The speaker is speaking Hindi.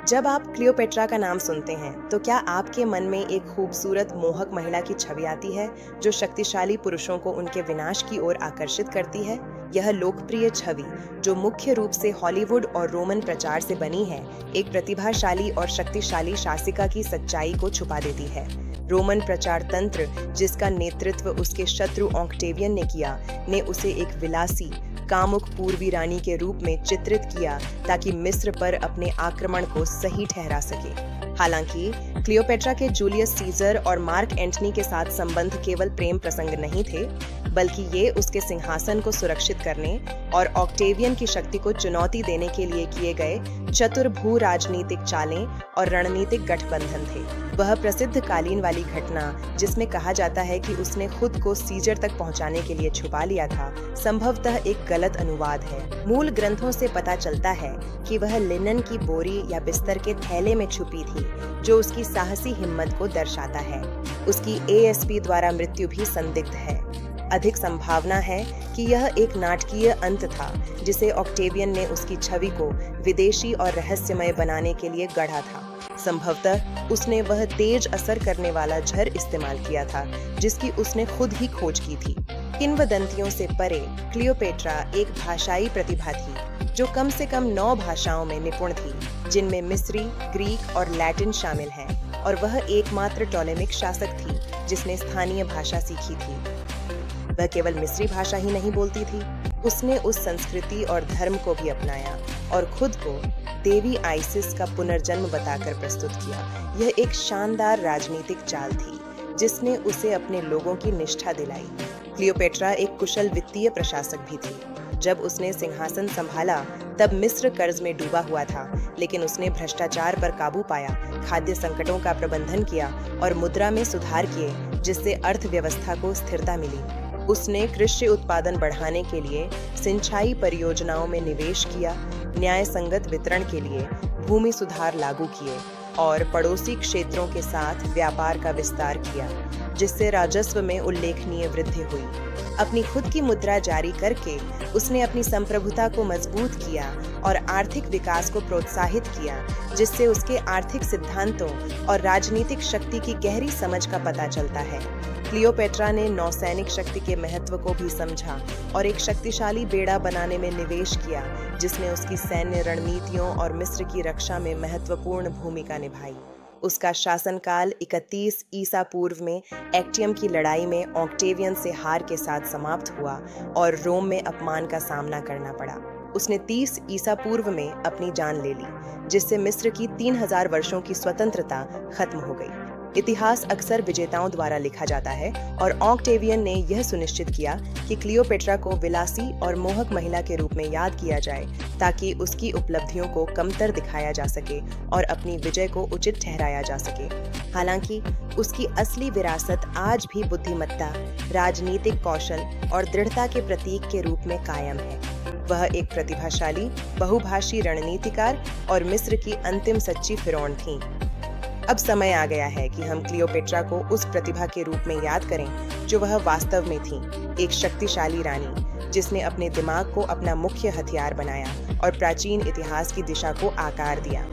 जब आप क्लियोपेट्रा का नाम सुनते हैं तो क्या आपके मन में एक खूबसूरत मोहक महिला की छवि आती है जो शक्तिशाली पुरुषों को उनके विनाश की ओर आकर्षित करती है? यह लोकप्रिय छवि, जो मुख्य रूप से हॉलीवुड और रोमन प्रचार से बनी है, एक प्रतिभाशाली और शक्तिशाली शासिका की सच्चाई को छुपा देती है। रोमन प्रचार तंत्र, जिसका नेतृत्व उसके शत्रु ऑक्टेवियन ने किया, ने उसे एक विलासी, कामुक पूर्वी रानी के रूप में चित्रित किया ताकि मिस्र पर अपने आक्रमण को सही ठहरा सके। हालांकि क्लियोपेट्रा के जूलियस सीजर और मार्क एंटनी के साथ संबंध केवल प्रेम प्रसंग नहीं थे, बल्कि ये उसके सिंहासन को सुरक्षित करने और ऑक्टेवियन की शक्ति को चुनौती देने के लिए किए गए चतुर भू राजनीतिक चालें और रणनीतिक गठबंधन थे। वह प्रसिद्ध कालीन वाली घटना, जिसमें कहा जाता है कि उसने खुद को सीजर तक पहुंचाने के लिए छुपा लिया था, संभवतः एक गलत अनुवाद है। मूल ग्रंथों से पता चलता है कि वह लिनन की बोरी या बिस्तर के थैले में छुपी थी, जो उसकी साहसी हिम्मत को दर्शाता है। उसकी एएसपी द्वारा मृत्यु भी संदिग्ध है। अधिक संभावना है कि यह एक नाटकीय अंत था, जिसे ऑक्टेवियन ने उसकी छवि को विदेशी और रहस्यमय बनाने के लिए गढ़ा था। संभवतः उसने वह तेज असर करने वाला झर इस्तेमाल किया था, जिसकी उसने खुद ही खोज की थी। किंवदंतियों से परे क्लियोपेट्रा एक भाषाई प्रतिभा थी, जो कम से कम 9 भाषाओं में निपुण थी, जिनमें मिस्री, ग्रीक और लैटिन शामिल हैं, और वह एकमात्र टॉलेमिक शासक थी जिसने स्थानीय भाषा सीखी थी। वह केवल मिस्री भाषा ही नहीं बोलती थी, उसने उस संस्कृति और धर्म को भी अपनाया और खुद को देवी आइसिस का पुनर्जन्म बताकर प्रस्तुत किया। यह एक शानदार राजनीतिक चाल थी, जिसने उसे अपने लोगों की निष्ठा दिलाई। क्लियोपेट्रा एक कुशल वित्तीय प्रशासक भी थी। जब उसने सिंहासन संभाला, तब मिस्र कर्ज में डूबा हुआ था, लेकिन उसने भ्रष्टाचार पर काबू पाया, खाद्य संकटों का प्रबंधन किया और मुद्रा में सुधार किए, जिससे अर्थव्यवस्था को स्थिरता मिली। उसने कृषि उत्पादन बढ़ाने के लिए सिंचाई परियोजनाओं में निवेश किया, न्याय संगत वितरण के लिए भूमि सुधार लागू किए और पड़ोसी क्षेत्रों के साथ व्यापार का विस्तार किया, जिससे राजस्व में उल्लेखनीय वृद्धि हुई। अपनी खुद की मुद्रा जारी करके उसने अपनी संप्रभुता को मजबूत किया और आर्थिक विकास को प्रोत्साहित किया, जिससे उसके आर्थिक सिद्धांतों और राजनीतिक शक्ति की गहरी समझ का पता चलता है। क्लियोपेट्रा ने नौसैनिक शक्ति के महत्व को भी समझा और एक शक्तिशाली बेड़ा बनाने में निवेश किया, जिसने उसकी सैन्य रणनीतियों और मिस्र की रक्षा में महत्वपूर्ण भूमिका निभाई। उसका शासनकाल 31 ईसा पूर्व में एक्टियम की लड़ाई में ऑक्टेवियन से हार के साथ समाप्त हुआ और रोम में अपमान का सामना करना पड़ा। उसने 30 ईसा पूर्व में अपनी जान ले ली, जिससे मिस्र की 3000 वर्षों की स्वतंत्रता खत्म हो गई। इतिहास अक्सर विजेताओं द्वारा लिखा जाता है और ऑक्टेवियन ने यह सुनिश्चित किया कि क्लियोपेट्रा को विलासी और मोहक महिला के रूप में याद किया जाए, ताकि उसकी उपलब्धियों को कमतर दिखाया जा सके और अपनी विजय को उचित ठहराया जा सके। हालांकि उसकी असली विरासत आज भी बुद्धिमत्ता, राजनीतिक कौशल और दृढ़ता के प्रतीक के रूप में कायम है। वह एक प्रतिभाशाली, बहुभाषी रणनीतिकार और मिस्र की अंतिम सच्ची फिरौन थीं। अब समय आ गया है कि हम क्लियोपेट्रा को उस प्रतिभा के रूप में याद करें जो वह वास्तव में थी, एक शक्तिशाली रानी, जिसने अपने दिमाग को अपना मुख्य हथियार बनाया और प्राचीन इतिहास की दिशा को आकार दिया।